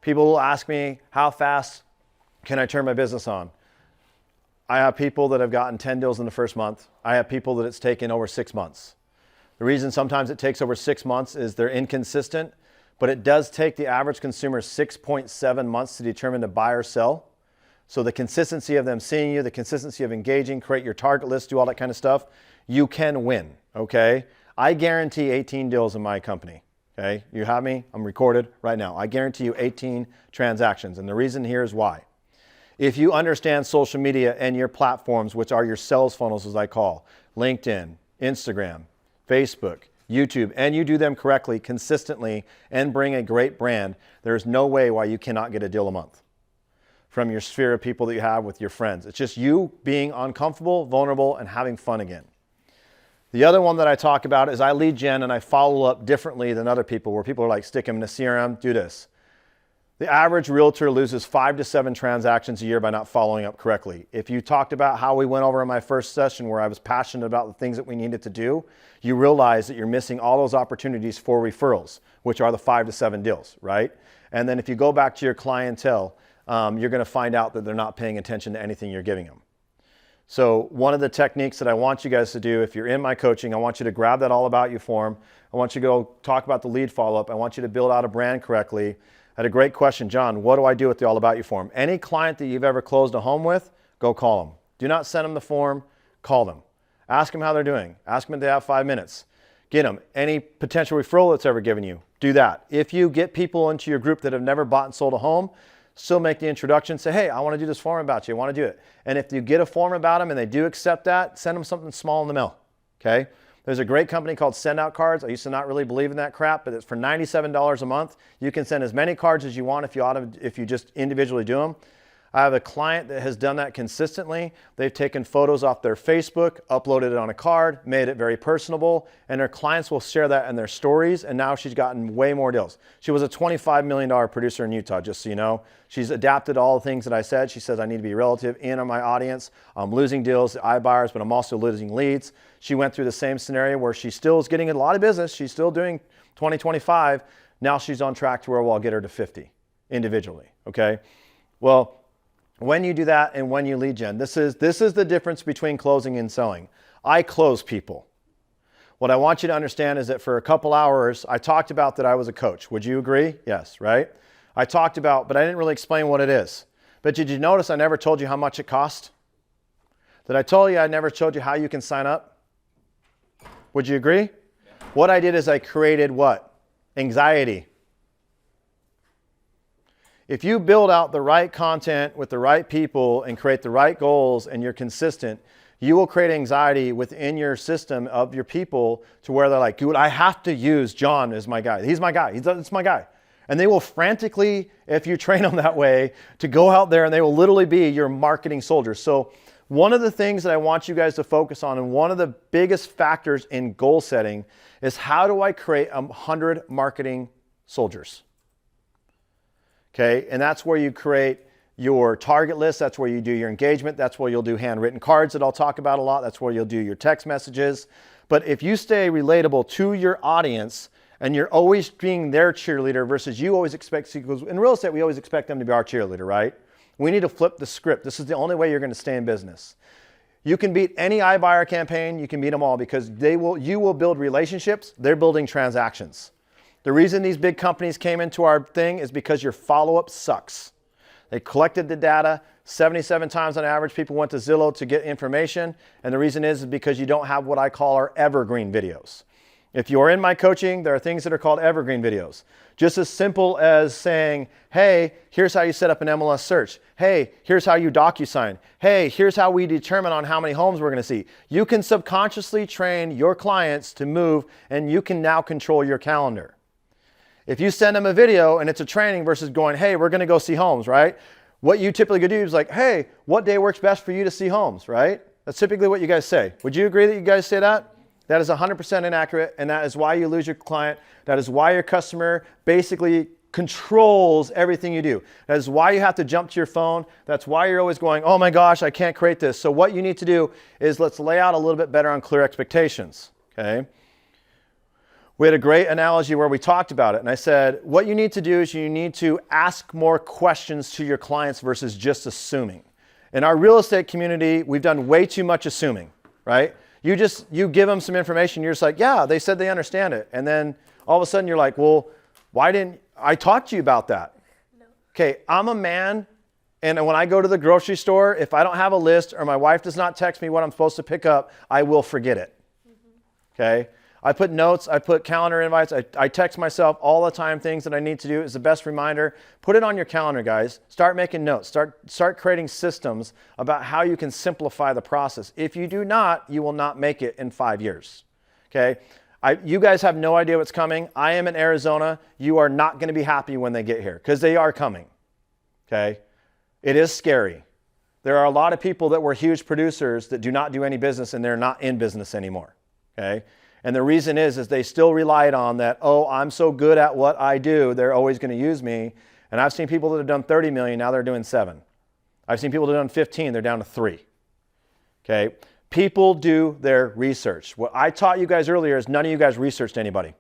People will ask me, how fast can I turn my business on? I have people that have gotten 10 deals in the first month. I have people that it's taken over 6 months. The reason sometimes it takes over 6 months is they're inconsistent, but it does take the average consumer 6.7 months to determine to buy or sell. So the consistency of them seeing you, the consistency of engaging, create your target list, do all that kind of stuff, you can win, okay? I guarantee 18 deals in my company, okay? You have me, I'm recorded right now. I guarantee you 18 transactions, and the reason here is why. If you understand social media and your platforms, which are your sales funnels as I call, LinkedIn, Instagram, Facebook, YouTube, and you do them correctly, consistently, and bring a great brand, there's no way why you cannot get a deal a month from your sphere of people that you have with your friends. It's just you being uncomfortable, vulnerable, and having fun again. The other one that I talk about is I lead gen and I follow up differently than other people, where people are like, stick them in a CRM, do this. The average realtor loses 5 to 7 transactions a year by not following up correctly. If you talked about how we went over in my first session where I was passionate about the things that we needed to do, you realize that you're missing all those opportunities for referrals, which are the 5 to 7 deals, right? And then if you go back to your clientele, you're going to find out that they're not paying attention to anything you're giving them. So one of the techniques that I want you guys to do, if you're in my coaching, I want you to grab that All About You form. I want you to go talk about the lead follow-up. I want you to build out a brand correctly. I had a great question, John, what do I do with the All About You form? Any client that you've ever closed a home with, go call them. Do not send them the form, call them. Ask them how they're doing. Ask them if they have 5 minutes. Get them. Any potential referral that's ever given you, do that. If you get people into your group that have never bought and sold a home, still make the introduction, say, hey, I want to do this form about you, I want to do it. And if you get a form about them and they do accept that, send them something small in the mail, okay? There's a great company called Send Out Cards. I used to not really believe in that crap, but it's for $97 a month. You can send as many cards as you want if you just individually do them. I have a client that has done that consistently. They've taken photos off their Facebook, uploaded it on a card, made it very personable, and their clients will share that in their stories, and now she's gotten way more deals. She was a $25 million producer in Utah, just so you know. She's adapted all the things that I said. She says, I need to be relative in on my audience. I'm losing deals to iBuyers, but I'm also losing leads. She went through the same scenario where she still is getting a lot of business. She's still doing 20, 25. Now she's on track to where we'll get her to 50 individually, okay? Well, when you do that and when you lead gen, this is the difference between closing and selling. I close people. What I want you to understand is that for a couple hours, I talked about that I was a coach. Would you agree? Yes, right? I talked about, but I didn't really explain what it is. But did you notice I never told you how much it cost? Did I tell you I never showed you how you can sign up? Would you agree? Yeah. What I did is I created what? Anxiety. If you build out the right content with the right people and create the right goals and you're consistent, you will create anxiety within your system of your people to where they're like, dude, I have to use John as my guy. He's my guy. It's my guy. And they will frantically, if you train them that way, to go out there and they will literally be your marketing soldiers. So one of the things that I want you guys to focus on, and one of the biggest factors in goal setting, is how do I create 100 marketing soldiers? Okay, and that's where you create your target list. That's where you do your engagement. That's where you'll do handwritten cards that I'll talk about a lot. That's where you'll do your text messages. But if you stay relatable to your audience and you're always being their cheerleader versus you always expect, because in real estate, we always expect them to be our cheerleader, right? We need to flip the script. This is the only way you're going to stay in business. You can beat any iBuyer campaign. You can beat them all because you will build relationships. They're building transactions. The reason these big companies came into our thing is because your follow-up sucks. They collected the data. 77 times on average, people went to Zillow to get information. And the reason is because you don't have what I call our evergreen videos. If you're in my coaching, there are things that are called evergreen videos. Just as simple as saying, hey, here's how you set up an MLS search. Hey, here's how you DocuSign. Hey, here's how we determine on how many homes we're going to see. You can subconsciously train your clients to move, and you can now control your calendar. If you send them a video and it's a training versus going, hey, we're going to go see homes, right? What you typically do is like, hey, what day works best for you to see homes, right? That's typically what you guys say. Would you agree that you guys say that? That is 100% inaccurate, and that is why you lose your client. That is why your customer basically controls everything you do. That is why you have to jump to your phone. That's why you're always going, oh my gosh, I can't create this. So what you need to do is let's lay out a little bit better on clear expectations, okay? We had a great analogy where we talked about it. And I said, what you need to do is you need to ask more questions to your clients versus just assuming. In our real estate community, we've done way too much assuming, right? You give them some information. You're just like, yeah, they said they understand it. And then all of a sudden you're like, well, why didn't I talk to you about that? No. Okay, I'm a man. And when I go to the grocery store, if I don't have a list or my wife does not text me what I'm supposed to pick up, I will forget it. Okay? I put notes, I put calendar invites, I text myself all the time things that I need to do. It's the best reminder. Put it on your calendar, guys. Start making notes. Start creating systems about how you can simplify the process. If you do not, you will not make it in 5 years. Okay? You guys have no idea what's coming. I am in Arizona. You are not going to be happy when they get here because they are coming. Okay? It is scary. There are a lot of people that were huge producers that do not do any business and they're not in business anymore. Okay? And the reason is they still relied on that, oh, I'm so good at what I do, they're always going to use me. And I've seen people that have done 30 million, now they're doing 7. I've seen people that have done 15, they're down to 3. Okay? People do their research. What I taught you guys earlier is none of you guys researched anybody.